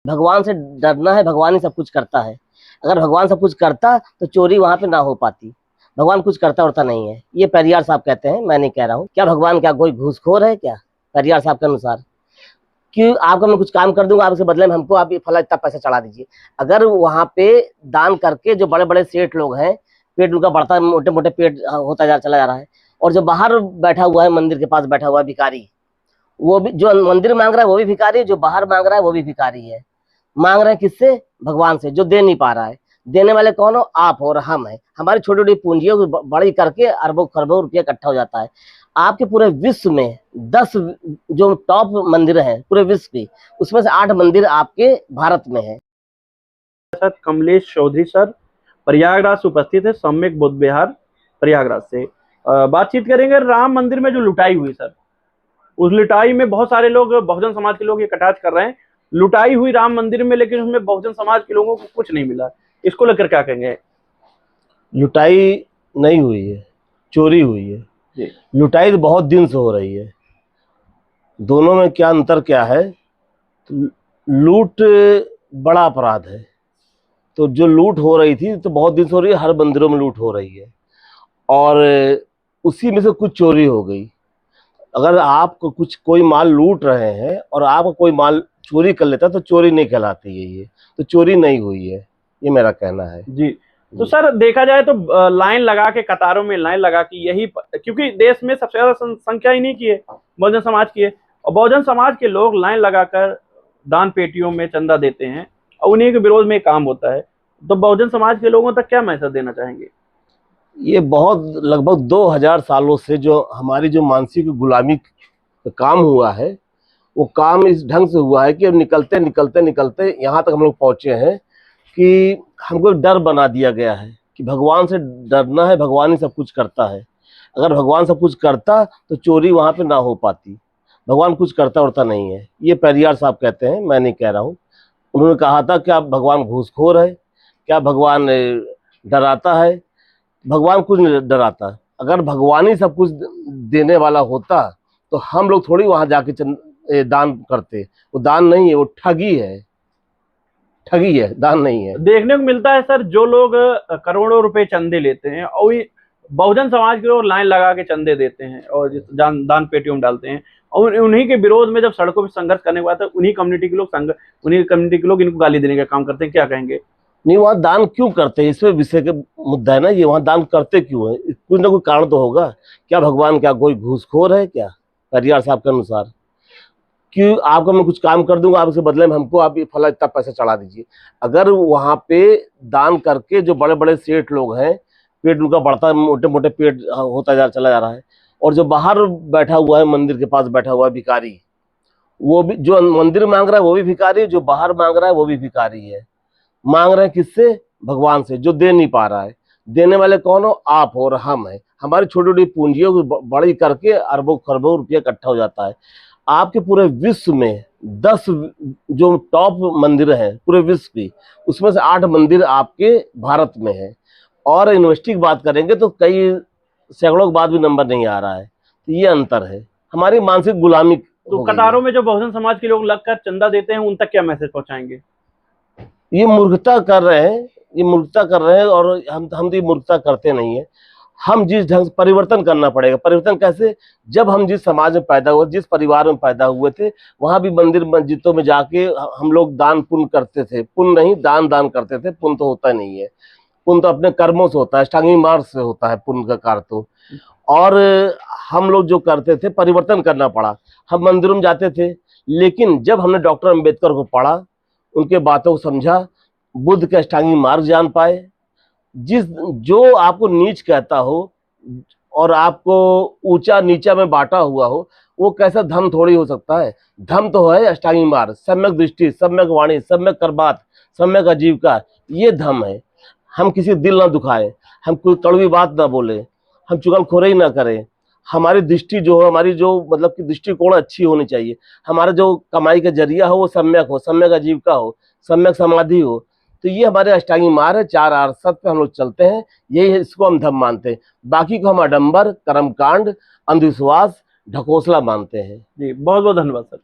भगवान से डरना है, भगवान ही सब कुछ करता है। अगर भगवान सब कुछ करता तो चोरी वहां पे ना हो पाती। भगवान कुछ करता होता नहीं है, ये पेरियार साहब कहते हैं, मैं नहीं कह रहा हूँ। क्या भगवान क्या कोई घूसखोर है क्या? पेरियार साहब के अनुसार कि आपको मैं कुछ काम कर दूंगा, आपके बदले में हमको आप ये फला इतना पैसा चढ़ा दीजिए। अगर वहां पे दान करके जो बड़े बड़े सेठ लोग हैं, पेट उनका बढ़ता, मोटे मोटे पेट होता चला जा रहा है, और जो बाहर बैठा हुआ है, मंदिर के पास बैठा हुआ है भिखारी, वो भी जो मंदिर मांग रहा है वो भी भिखारी है, जो बाहर मांग रहा है वो भी भिखारी है। मांग रहे हैं किससे? भगवान से, जो दे नहीं पा रहा है। देने वाले कौन हो? आप और हम है। हमारी छोटी छोटी पूंजियों को बड़ी करके अरबों खरबों रुपया इकट्ठा हो जाता है। आपके पूरे विश्व में 10 जो टॉप मंदिर हैं पूरे विश्व की, उसमें से 8 मंदिर आपके भारत में है। कमलेश चौधरी सर प्रयागराज से उपस्थित है, सम्यक बुद्ध विहार प्रयागराज से। बातचीत करेंगे राम मंदिर में जो लुटाई हुई सर, उस लुटाई में बहुत सारे लोग, बहुजन समाज के लोग ये कटाक्ष कर रहे हैं लुटाई हुई राम मंदिर में, लेकिन उसमें बहुजन समाज के लोगों को कुछ नहीं मिला। इसको लेकर क्या कहेंगे? लुटाई नहीं हुई है, चोरी हुई है जी। लुटाई तो बहुत दिन से हो रही है। दोनों में क्या अंतर क्या है? लूट बड़ा अपराध है, तो जो लूट हो रही थी तो बहुत दिन से हो रही है, हर मंदिरों में लूट हो रही है, और उसी में से कुछ चोरी हो गई। अगर आप कुछ कोई माल लूट रहे हैं और आप कोई माल चोरी कर लेता तो चोरी नहीं कहलाती है, ये तो चोरी नहीं हुई है, ये मेरा कहना है जी। तो सर देखा जाए तो लाइन लगा के, कतारों में लाइन लगा के, यही क्योंकि देश में सबसे ज्यादा संख्या इन्हीं की है, बहुजन समाज की है, और बहुजन समाज के लोग लाइन लगाकर दान पेटियों में चंदा देते हैं और उन्हीं के विरोध में काम होता है। तो बहुजन समाज के लोगों तक क्या मैसेज देना चाहेंगे? ये बहुत लगभग 2000 सालों से जो हमारी जो मानसिक गुलामी का काम हुआ है, वो काम इस ढंग से हुआ है कि निकलते निकलते निकलते यहाँ तक हम लोग पहुँचे हैं कि हमको डर बना दिया गया है कि भगवान से डरना है, भगवान ही सब कुछ करता है। अगर भगवान सब कुछ करता तो चोरी वहाँ पे ना हो पाती। भगवान कुछ करता उड़ता नहीं है, ये पेरियार साहब कहते हैं, मैं नहीं कह रहा हूँ। उन्होंने कहा था क्या भगवान घूसखोर है, क्या भगवान डराता है? भगवान कुछ नहीं डराता। अगर भगवान ही सब कुछ देने वाला होता तो हम लोग थोड़ी वहां जाके दान करते। वो दान नहीं है, वो ठगी है, ठगी है, दान नहीं है। देखने को मिलता है सर, जो लोग करोड़ों रुपए चंदे लेते हैं और बहुजन समाज के लोग लाइन लगा के चंदे देते हैं और दान पेटियों में डालते हैं, और उन्हीं के विरोध में जब सड़कों पर संघर्ष करने के बाद उन्हीं कम्युनिटी के लोग इनको गाली देने का काम करते हैं। क्या कहेंगे? नहीं, वहाँ दान क्यों करते हैं, इसमें विषय का मुद्दा है ना, ये वहाँ दान करते क्यों है? कुछ ना कोई कारण तो होगा। क्या भगवान क्या कोई घूसखोर है क्या? पेरियार साहब के अनुसार कि आपको मैं कुछ काम कर दूंगा, आपके बदले में हमको आप ये फला इतना पैसा चढ़ा दीजिए। अगर वहाँ पे दान करके जो बड़े बड़े सेठ लोग हैं, पेट उनका बढ़ता, मोटे मोटे पेट होता चला जा रहा है, और जो बाहर बैठा हुआ है, मंदिर के पास बैठा हुआ है भिखारी, वो भी जो मंदिर मांग रहा है वो भी भिखारी है, जो बाहर मांग रहा है वो भी भिखारी है। मांग रहे हैं किससे? भगवान से, जो दे नहीं पा रहा है। देने वाले कौन हो? आप और हम है। हमारी छोटी छोटी पूंजियों को बड़ी करके अरबों खरबों रुपया इकट्ठा हो जाता है। आपके पूरे विश्व में 10 जो टॉप मंदिर हैं पूरे विश्व की, उसमें से 8 मंदिर आपके भारत में है, और यूनिवर्सिटी की बात करेंगे तो कई सैकड़ों के बाद भी नंबर नहीं आ रहा है। तो ये अंतर है, हमारी मानसिक गुलामी। तो कतारों में जो बहुजन समाज के लोग लगकर चंदा देते हैं, उन तक क्या मैसेज पहुंचाएंगे? ये मूर्खता कर रहे हैं, ये मूर्खता कर रहे हैं, और हम तो ये मूर्खता करते नहीं है। हम जिस ढंग से परिवर्तन करना पड़ेगा। परिवर्तन कैसे? जब हम जिस समाज में पैदा हुए, जिस परिवार में पैदा हुए थे, वहां भी मंदिर मस्जिदों में जाके हम लोग दान पुण्य करते थे। पुण्य नहीं, दान करते थे। पुण्य तो होता नहीं है, पुण्य तो अपने कर्मों से होता है, अष्टांगी मार्ग से होता है पुण्य का कार्य तो। और हम लोग जो करते थे, परिवर्तन करना पड़ा। हम मंदिरों में जाते थे, लेकिन जब हमने डॉक्टर अम्बेडकर को पढ़ा, उनके बातों को समझा, बुद्ध के अष्टांगी मार्ग जान पाए। जो आपको नीच कहता हो और आपको ऊंचा नीचा में बांटा हुआ हो, वो कैसा धर्म थोड़ी हो सकता है? धर्म तो है अष्टांगी मार्ग, सम्यक दृष्टि, सम्यक वाणी, सम्यक कर्मात, सम्यक आजीविका, ये धर्म है। हम किसी दिल ना दुखाए, हम कोई कड़वी बात ना बोले, हम चुगलखोरी ना करें। हमारी दृष्टि जो है, हमारी जो मतलब कि दृष्टिकोण अच्छी होनी चाहिए। हमारा जो कमाई का जरिया हो वो सम्यक हो, सम्यक आजीविका हो, सम्यक समाधि हो। तो ये हमारे अष्टांगी मार्ग है, 4 आर्सत पे हम लोग चलते हैं, यही है, इसको हम धर्म मानते हैं। बाकी को हम आडंबर, कर्मकांड, अंधविश्वास, ढकोसला मानते हैं। जी, बहुत बहुत धन्यवाद सर।